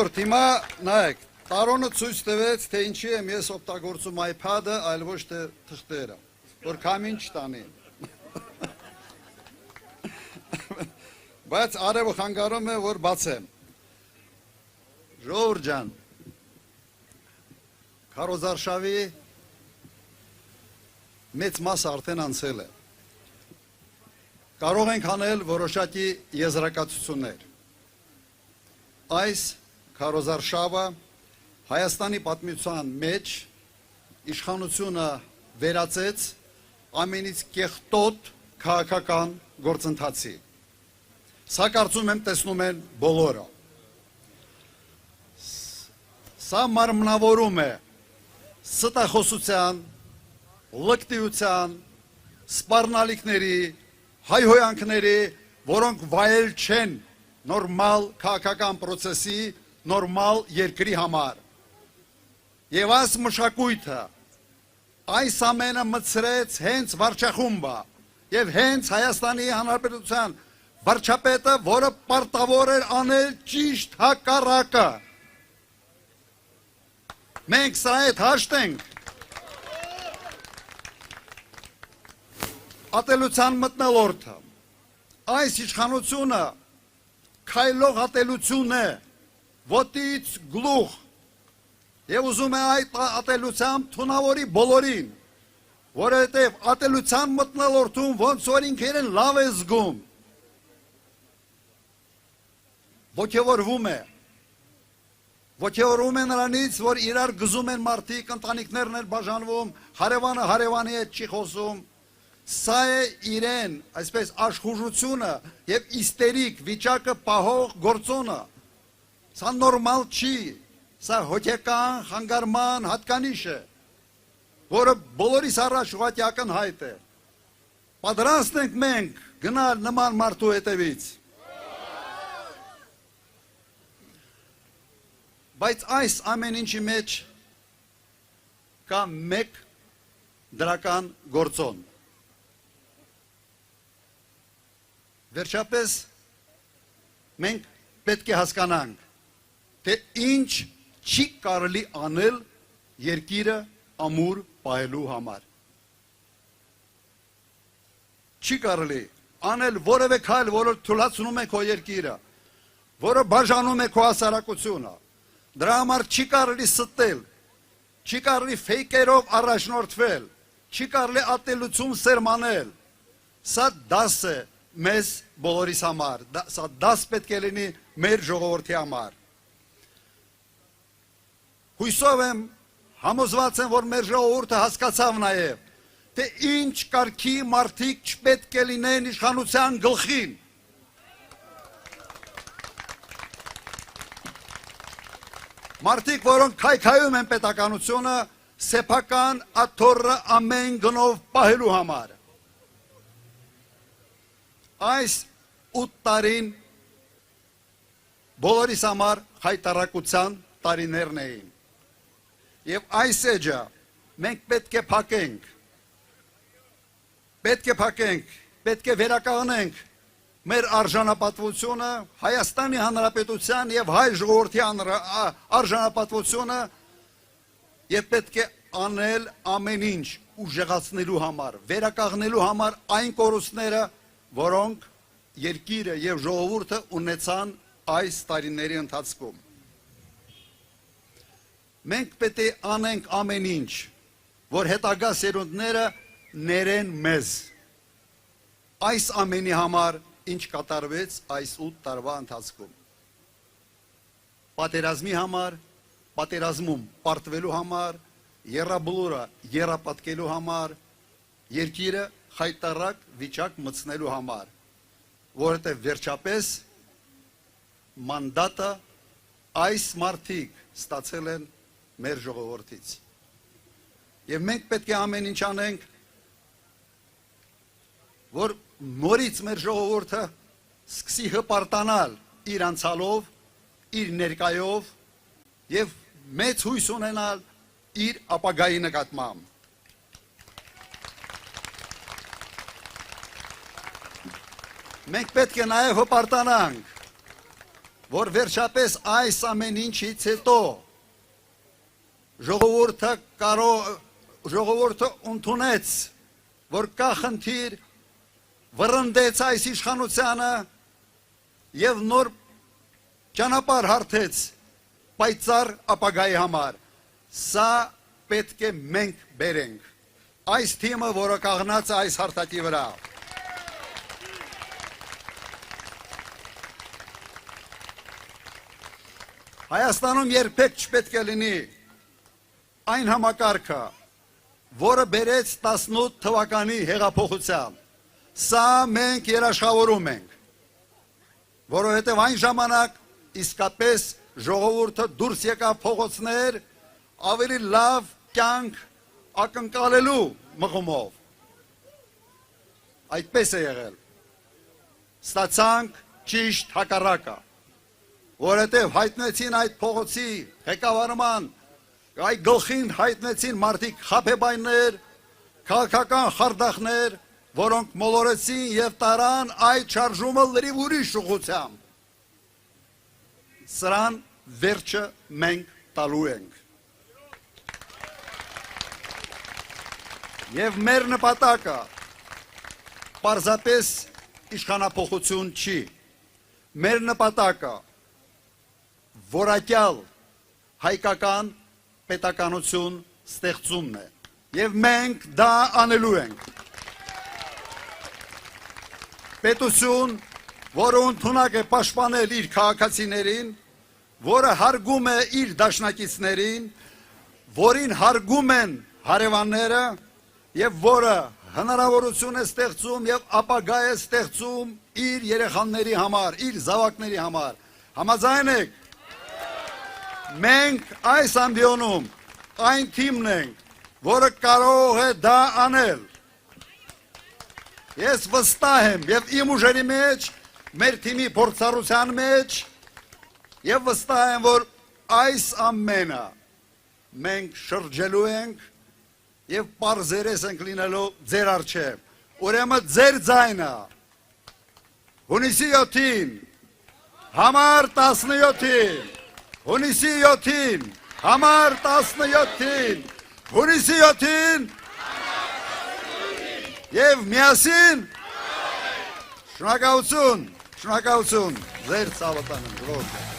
Ժողովուրդ, հիմա նայեք, տարոնը ցույց տվեց, թե ինչի եմ ես օգտագործում iPad-ը, այլ ոչ թե թղթերը, որ քամին չտանի։ Բայց արևը խանգարում է, որ բացեմ։ Ժողովուրդ ջան, քարոզարշավի մեծ մասը արդեն անցել է։ Կարող ենք անել որոշակի եզրակացություններ։ Այս քարոզարշավը Հայաստանի պատմության մեջ իշխանությունը վերածեց ամենից կեղտոտ քաղաքական գործընթացի։ Սա կարծում եմ տեսնում են բոլորը։ Սա մարմնավորում է ստախոսության, լկտիության, սպառնալիքների, հայհոյանքների, որոնք վայել չեն նորմալ քաղաքական պրոցեսի, նորմալ երկրի համար։ Եվ այս մշակույթը այս ամենը մտցրեց հենց վարչախումբը եւ հենց Հայաստանի Հանրապետության վարչապետը, որը պարտավոր էր անել ճիշտ հակառակը։ Մենք սա հետ հաշտենք։ Ատելության մթնոլորտը, այս իշխանությունը քայլող ատելություն է, ոտից գլուխ, եւ ուզում է այդ ատելությամբ թունավորի բոլորին, որովհետեւ ատելության մթնոլորտում ոնց որ ինքերեն լավ է զգում, ոգևորվում է նրանից, որ իրար գզում են մարդիկ, ընտանիքներն են բաժանվում, հարևանը հարևանի հետ չի խոսում։ Սա է իրեն, այսպես աշխուժությունը եւ իստերիկ վիճակը պահող գործոնը։ Սա նորմալ չի, սա հոգեկան խանգարման հատկանիշ է, որը բոլորիս առաջ ուղղակի ակնհայտ է։ Պատրաստ ենք մենք գնալ նման մարդու հետևից։ Բայց այս ամեն ինչի մեջ կա մեկ դրական գործոն։ Վերջապես մենք պետք է հասկանանք, թե ինչ չի կարելի անել երկիրը ամուր պահելու համար։ Չի կարելի անել որևէ քայլ, որը թուլացնում է քո երկիրը, որը բաժանում է քո հասարակությունը։ Դրա համար չի կարելի ստել, չի կարելի ֆեյքերով առաջնորդվել, չի կարելի ատելություն սերմանել։ Սա դաս է մեզ բոլորիս համար, սա դաս պետք է լինի մեր ժողովրդի համար։ Հույսով եմ, համոզված եմ, որ մեր ժողովուրդը հասկացավ նաև, թե ինչ կարգի մարդիկ չպետք է լինեն իշխանության գլխին։ Մարդիկ, որոնք քայքայում են պետականությունը, սեփական աթոռը ամեն գնով պահելու համար։ Այս 8 տարին բոլորիս համար խայտարակության տարիներն էին։ Եվ այս էջը մենք պետք է փակենք, պետք է վերականգնենք մեր արժանապատվությունը, Հայաստանի Հանրապետության եւ հայ ժողովրդի արժանապատվությունը եւ պետք է անել ամեն ինչ ուժեղացնելու համար, վերականգնելու համար այն կորուստները, որոնք երկիրը եւ ժողովուրդը ունեցան այս տարիների ընթացքում։ Մենք պետք է անենք ամեն ինչ, որ հետագա սերունդները ներեն մեզ։ Այս ամենի համար ինչ կատարվեց այս 8 տարվա ընթացքում։ Պատերազմի համար, պատերազմում պարտվելու համար, եռաբլուրը եռապատկելու համար, երկիրը խայտարակ վիճակ մտցնելու համար, որովհետև վերջապես մանդատը այս մարդիկ ստացել են մեր ժողովրդից։ Եվ մենք պետք է ամեն ինչ անենք, որ նորից մեր ժողովուրդը սկսի հպարտանալ իր անցյալով, իր ներկայով եւ մեծ հույս ունենալ իր ապագայի նկատմամբ։ Մենք պետք է նաեւ հպարտանանք, որ վերջապես այս ամեն ինչից հետո ժողովուրդը ընդունեց, որ կա խնդիր, վռնդեց այս իշխանությանը եւ նոր ճանապարհ հարթեց պայծառ ապագայի համար։ Սա պետք է մենք բերենք, այս թիմը, որը կանգնած է այս հարթակի վրա։ Հայաստանում երբեք չպետք է լինի այն համակարգը, որը բերեց 18 թվականի հեղափոխության։ Սա մենք երաշխավորում ենք, որովհետև այն ժամանակ իսկապես ժողովուրդը դուրս եկավ փողոցներ ավելի լավ կյանք ակնկալելու մղումով։ Այդպես է եղել։ Ստացանք ճիշտ հակառակը, որովհետև հայտնեցին այդ փողոցի ղեկավարման, այդ գլխին հայտնեցին մարդիկ խաբեբայներ, քաղաքական խարդախներ, որոնք մոլորեցին եւ տարան այդ շարժումը լրիվ ուրիշ ուղղությամբ։ Սրան վերջը մենք տալու ենք։ Եվ մեր նպատակը պարզապես իշխանափոխություն չի։ Մեր նպատակը որակյալ հայկական պետականություն ստեղծումն է։ Եվ մենք դա անելու ենք։ Պետություն, որը ընդունակ է պաշտպանել իր քաղաքացիներին, որը հարգում է իր դաշնակիցներին, որին հարգում են հարևանները եւ որը հնարավորություն է ստեղծում եւ ապագա է ստեղծում իր երեխաների համար, իր զավակների համար։ Համաձայն եք։ Մենք այս ամբիոնում այն թիմն ենք, որը կարող է դա անել։ Ես վստահ եմ եւ իմ ուժերի մեջ, մեր թիմի փորձառության մեջ եւ վստահ եմ, որ այս ամենը մենք շրջելու ենք եւ պարզերես ենք լինելու ձեր առջև։ Ուրեմն ձեր ձայնը հունիսի 7-ին, համար 17-ին, հունիսի 7-ին, համար 17-ին, հունիսի 7-ին եւ միասին շնորհակալություն, ձեր ցավատան եմ,